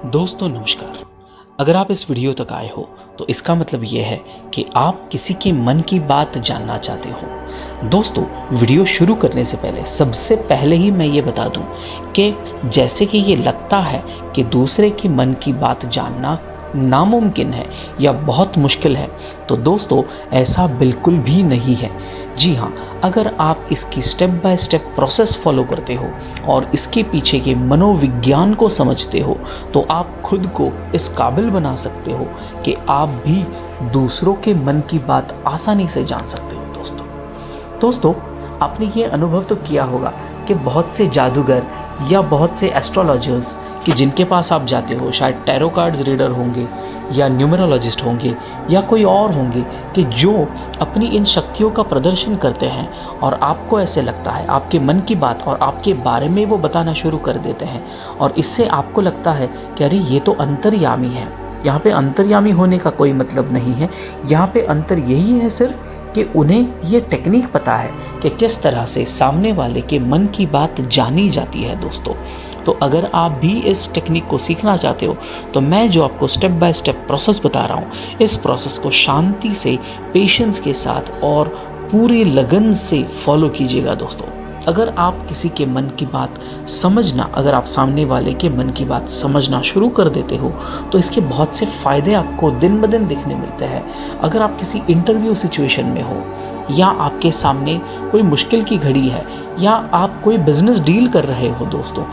दोस्तों नमस्कार। अगर आप इस वीडियो तक आए हो तो इसका मतलब ये है कि आप किसी के मन की बात जानना चाहते हो। दोस्तों, वीडियो शुरू करने से पहले सबसे पहले ही मैं ये बता दूं कि जैसे कि ये लगता है कि दूसरे के मन की बात जानना नामुमकिन है या बहुत मुश्किल है, तो दोस्तों ऐसा बिल्कुल भी नहीं है। जी हाँ, अगर आप इसकी step by step process follow करते हो और इसके पीछे के मनोविज्ञान को समझते हो तो आप खुद को इस काबिल बना सकते हो कि आप भी दूसरों के मन की बात आसानी से जान सकते हो। दोस्तों, आपने ये अनुभव तो किया होगा कि बहुत से जादूगर या बहुत से एस्ट्रोलॉजर्स कि जिनके पास आप जाते हो, शायद टैरो कार्ड्स रीडर होंगे या न्यूमरोलॉजिस्ट होंगे या कोई और होंगे कि जो अपनी इन शक्तियों का प्रदर्शन करते हैं और आपको ऐसे लगता है आपके मन की बात और आपके बारे में वो बताना शुरू कर देते हैं और इससे आपको लगता है कि अरे ये तो अंतर्यामी है। यहाँ पे अंतर्यामी होने का कोई मतलब नहीं है, यहाँ पे अंतर यही है सिर्फ कि उन्हें ये टेक्निक पता है कि किस तरह से सामने वाले के मन की बात जानी जाती है। दोस्तों, तो अगर आप भी इस टेक्निक को सीखना चाहते हो तो मैं जो आपको स्टेप बाय स्टेप प्रोसेस बता रहा हूँ, इस प्रोसेस को शांति से, पेशेंस के साथ और पूरी लगन से फॉलो कीजिएगा। दोस्तों, अगर आप किसी के मन की बात समझना, अगर आप सामने वाले के मन की बात समझना शुरू कर देते हो तो इसके बहुत से फ़ायदे आपको दिन ब दिन दिखने मिलते हैं। अगर आप किसी इंटरव्यू सिचुएशन में हो या आपके सामने कोई मुश्किल की घड़ी है या आप कोई बिजनेस डील कर रहे हो दोस्तों,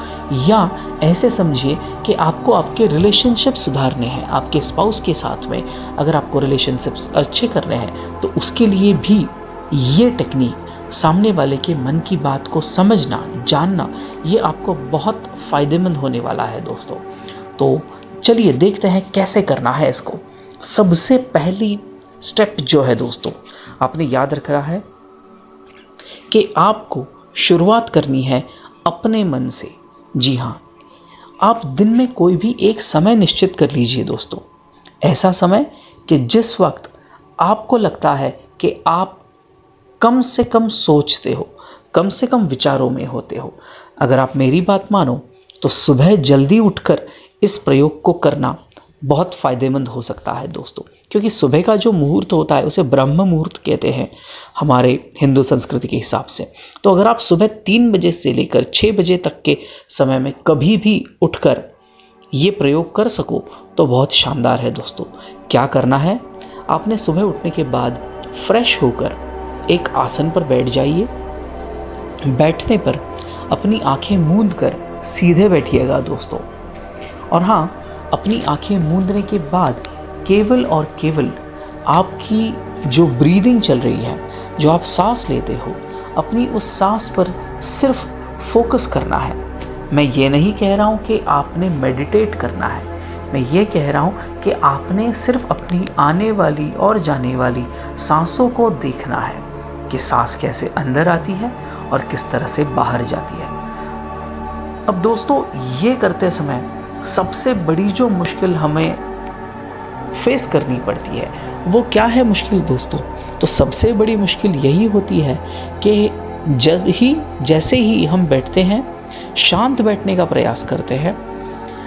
या ऐसे समझिए कि आपको आपके रिलेशनशिप सुधारने हैं आपके स्पाउस के साथ में, अगर आपको रिलेशनशिप्स अच्छे करने हैं तो उसके लिए भी ये टेक्निक, सामने वाले के मन की बात को समझना, जानना, ये आपको बहुत फ़ायदेमंद होने वाला है। दोस्तों, तो चलिए देखते हैं कैसे करना है इसको। सबसे पहली स्टेप जो है दोस्तों, आपने याद रखना है कि आपको शुरुआत करनी है अपने मन से। जी हाँ, आप दिन में कोई भी एक समय निश्चित कर लीजिए दोस्तों, ऐसा समय कि जिस वक्त आपको लगता है कि आप कम से कम सोचते हो, कम से कम विचारों में होते हो। अगर आप मेरी बात मानो तो सुबह जल्दी उठकर इस प्रयोग को करना बहुत फ़ायदेमंद हो सकता है दोस्तों, क्योंकि सुबह का जो मुहूर्त होता है उसे ब्रह्म मुहूर्त कहते हैं हमारे हिंदू संस्कृति के हिसाब से। तो अगर आप सुबह 3 बजे से लेकर 6 बजे तक के समय में कभी भी उठकर ये प्रयोग कर सको तो बहुत शानदार है। दोस्तों, क्या करना है, आपने सुबह उठने के बाद फ्रेश होकर एक आसन पर बैठ जाइए। बैठने पर अपनी आंखें मूंद कर सीधे बैठिएगा दोस्तों। और हाँ, अपनी आंखें मूंदने के बाद केवल और केवल आपकी जो ब्रीदिंग चल रही है, जो आप सांस लेते हो, अपनी उस सांस पर सिर्फ फोकस करना है। मैं ये नहीं कह रहा हूँ कि आपने मेडिटेट करना है, मैं ये कह रहा हूँ कि आपने सिर्फ अपनी आने वाली और जाने वाली सांसों को देखना है कि सांस कैसे अंदर आती है और किस तरह से बाहर जाती है। अब दोस्तों, ये करते समय सबसे बड़ी जो मुश्किल हमें फेस करनी पड़ती है वो क्या है मुश्किल दोस्तों? तो सबसे बड़ी मुश्किल यही होती है कि जैसे ही हम बैठते हैं, शांत बैठने का प्रयास करते हैं,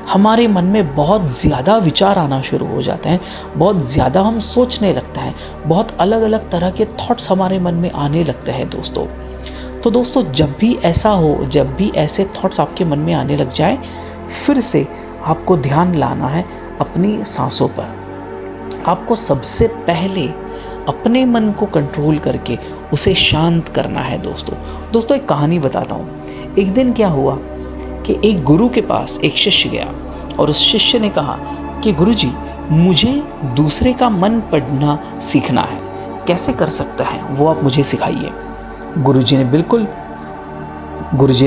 हमारे मन में बहुत ज़्यादा विचार आना शुरू हो जाते हैं, बहुत ज़्यादा हम सोचने लगते हैं, बहुत अलग अलग तरह के थॉट्स हमारे मन में आने लगते हैं दोस्तों। तो दोस्तों, जब भी ऐसा हो, जब भी ऐसे थॉट्स आपके मन में आने लग जाए, फिर से आपको ध्यान लाना है अपनी सांसों पर। आपको सबसे पहले अपने मन को कंट्रोल करके उसे शांत करना है दोस्तों, एक कहानी बताता हूँ। एक दिन क्या हुआ कि एक गुरु के पास एक शिष्य गया और उस शिष्य ने कहा कि गुरुजी, मुझे दूसरे का मन पढ़ना सीखना है, कैसे कर सकता है वो आप मुझे सिखाइए। गुरुजी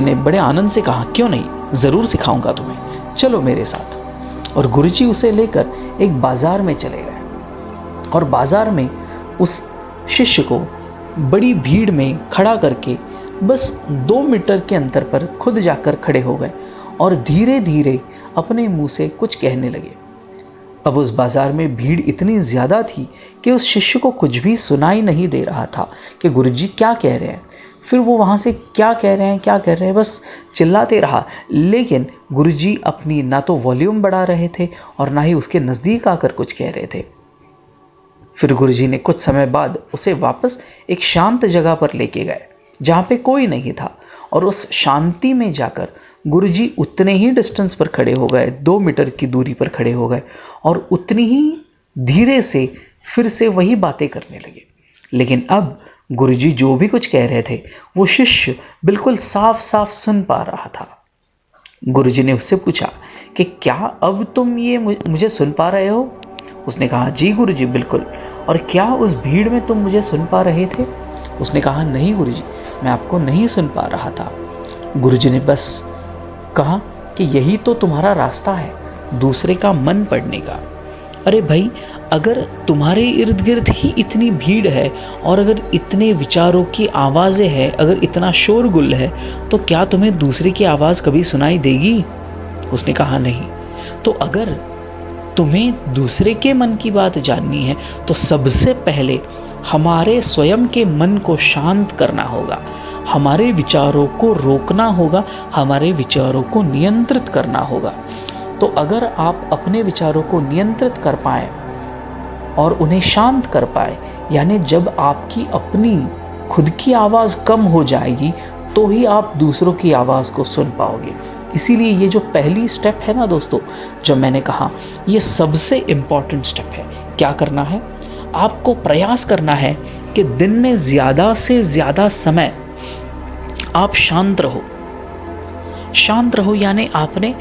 ने बड़े आनंद से कहा, क्यों नहीं, ज़रूर सिखाऊंगा तुम्हें, चलो मेरे साथ। और गुरुजी उसे लेकर एक बाज़ार में चले गए और बाज़ार में उस शिष्य को बड़ी भीड़ में खड़ा करके बस 2 मीटर के अंतर पर खुद जाकर खड़े हो गए और धीरे धीरे अपने मुंह से कुछ कहने लगे। अब उस बाज़ार में भीड़ इतनी ज़्यादा थी कि उस शिष्य को कुछ भी सुनाई नहीं दे रहा था कि गुरुजी क्या कह रहे हैं। फिर वो वहाँ से क्या कह रहे हैं बस चिल्लाते रहा। लेकिन गुरुजी अपनी ना तो वॉल्यूम बढ़ा रहे थे और ना ही उसके नज़दीक आकर कुछ कह रहे थे। फिर गुरुजी ने कुछ समय बाद उसे वापस एक शांत जगह पर लेके गए जहाँ पे कोई नहीं था, और उस शांति में जाकर गुरुजी उतने ही डिस्टेंस पर खड़े हो गए, 2 मीटर की दूरी पर खड़े हो गए, और उतनी ही धीरे से फिर से वही बातें करने लगे। लेकिन अब गुरुजी जो भी कुछ कह रहे थे वो शिष्य बिल्कुल साफ साफ सुन पा रहा था। गुरुजी ने उससे पूछा कि क्या अब तुम ये मुझे सुन पा रहे हो? उसने कहा जी गुरुजी बिल्कुल। और क्या उस भीड़ में तुम मुझे सुन पा रहे थे? उसने कहा नहीं गुरुजी, मैं आपको नहीं सुन पा रहा था। गुरुजी ने बस कहा कि यही तो तुम्हारा रास्ता है, दूसरे का मन पढ़ने का। अरे भाई, अगर तुम्हारे इर्द गिर्द ही इतनी भीड़ है और अगर इतने विचारों की आवाज़ें हैं, अगर इतना शोरगुल है, तो क्या तुम्हें दूसरे की आवाज़ कभी सुनाई देगी? उसने कहा नहीं। तो अगर तुम्हें दूसरे के मन की बात जाननी है तो सबसे पहले हमारे स्वयं के मन को शांत करना होगा, हमारे विचारों को रोकना होगा, हमारे विचारों को नियंत्रित करना होगा। तो अगर आप अपने विचारों को नियंत्रित कर पाए और उन्हें शांत कर पाए, यानी जब आपकी अपनी खुद की आवाज़ कम हो जाएगी तो ही आप दूसरों की आवाज़ को सुन पाओगे। इसीलिए ये जो पहली स्टेप है ना दोस्तों, जो मैंने कहा, ये सबसे इम्पॉर्टेंट स्टेप है। क्या करना है? आपको प्रयास करना है कि दिन में ज़्यादा से ज़्यादा समय आप शांत रहो। शांत रहो यानी आपने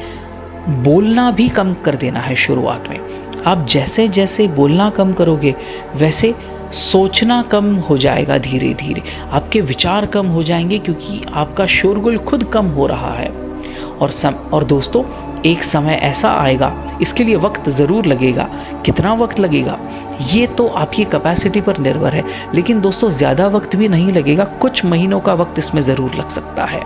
बोलना भी कम कर देना है। शुरुआत में आप जैसे जैसे बोलना कम करोगे वैसे सोचना कम हो जाएगा, धीरे धीरे आपके विचार कम हो जाएंगे, क्योंकि आपका शोरगुल खुद कम हो रहा है। और दोस्तों, एक समय ऐसा आएगा, इसके लिए वक्त ज़रूर लगेगा। कितना वक्त लगेगा ये तो आपकी कैपेसिटी पर निर्भर है, लेकिन दोस्तों ज़्यादा वक्त भी नहीं लगेगा। कुछ महीनों का वक्त इसमें ज़रूर लग सकता है।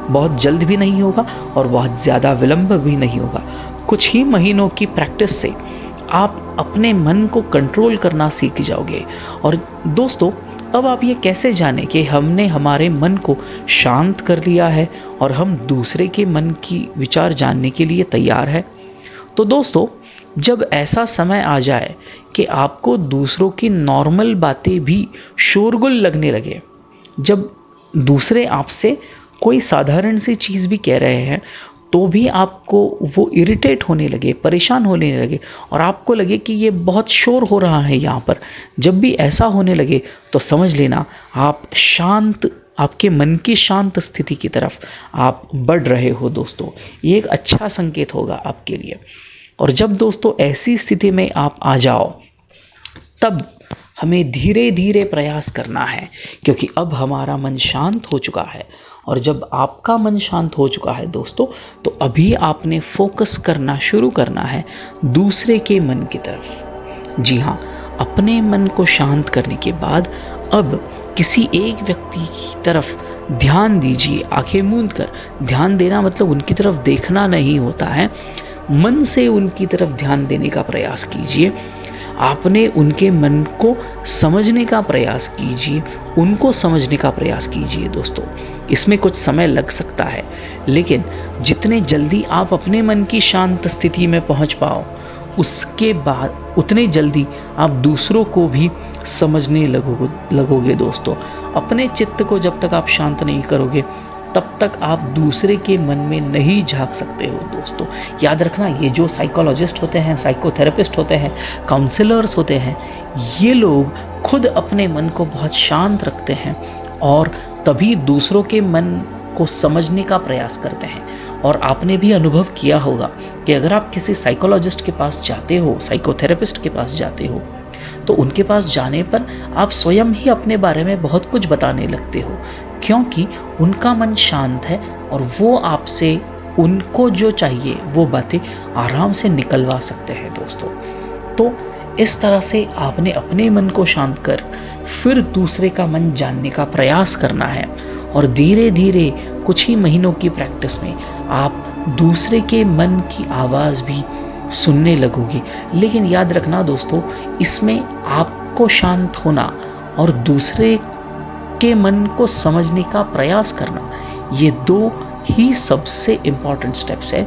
बहुत जल्द भी नहीं होगा और बहुत ज़्यादा विलंब भी नहीं होगा। कुछ ही महीनों की प्रैक्टिस से आप अपने मन को कंट्रोल करना सीख जाओगे। और दोस्तों, अब आप ये कैसे जाने कि हमने हमारे मन को शांत कर लिया है और हम दूसरे के मन की विचार जानने के लिए तैयार है? तो दोस्तों, जब ऐसा समय आ जाए कि आपको दूसरों की नॉर्मल बातें भी शोरगुल लगने लगे, जब दूसरे आपसे कोई साधारण सी चीज़ भी कह रहे हैं तो भी आपको वो इरिटेट होने लगे, परेशान होने लगे, और आपको लगे कि ये बहुत शोर हो रहा है यहाँ पर, जब भी ऐसा होने लगे तो समझ लेना आप शांत, आपके मन की शांत स्थिति की तरफ आप बढ़ रहे हो दोस्तों। ये एक अच्छा संकेत होगा आपके लिए। और जब दोस्तों ऐसी स्थिति में आप आ जाओ, तब हमें धीरे धीरे प्रयास करना है, क्योंकि अब हमारा मन शांत हो चुका है। और जब आपका मन शांत हो चुका है दोस्तों, तो अभी आपने फोकस करना शुरू करना है दूसरे के मन की तरफ। जी हाँ, अपने मन को शांत करने के बाद अब किसी एक व्यक्ति की तरफ ध्यान दीजिए। आंखें मूंद कर ध्यान देना मतलब उनकी तरफ देखना नहीं होता है, मन से उनकी तरफ ध्यान देने का प्रयास कीजिए। आपने उनके मन को समझने का प्रयास कीजिए, उनको समझने का प्रयास कीजिए दोस्तों। इसमें कुछ समय लग सकता है, लेकिन जितने जल्दी आप अपने मन की शांत स्थिति में पहुंच पाओ, उसके बाद उतने जल्दी आप दूसरों को भी समझने लगोगे दोस्तों। अपने चित्त को जब तक आप शांत नहीं करोगे, तब तक आप दूसरे के मन में नहीं झांक सकते हो दोस्तों। याद रखना, ये जो साइकोलॉजिस्ट होते हैं, साइकोथेरेपिस्ट होते हैं, काउंसलर्स होते हैं, ये लोग खुद अपने मन को बहुत शांत रखते हैं और तभी दूसरों के मन को समझने का प्रयास करते हैं। और आपने भी अनुभव किया होगा कि अगर आप किसी साइकोलॉजिस्ट के पास जाते हो, साइकोथेरेपिस्ट के पास जाते हो, तो उनके पास जाने पर आप स्वयं ही अपने बारे में बहुत कुछ बताने लगते हो, क्योंकि उनका मन शांत है और वो आपसे उनको जो चाहिए वो बातें आराम से निकलवा सकते हैं दोस्तों। तो इस तरह से आपने अपने मन को शांत कर फिर दूसरे का मन जानने का प्रयास करना है, और धीरे धीरे कुछ ही महीनों की प्रैक्टिस में आप दूसरे के मन की आवाज़ भी सुनने लगोगे। लेकिन याद रखना दोस्तों, इसमें आपको शांत होना और दूसरे के मन को समझने का प्रयास करना, ये दो ही सबसे इम्पॉर्टेंट स्टेप्स है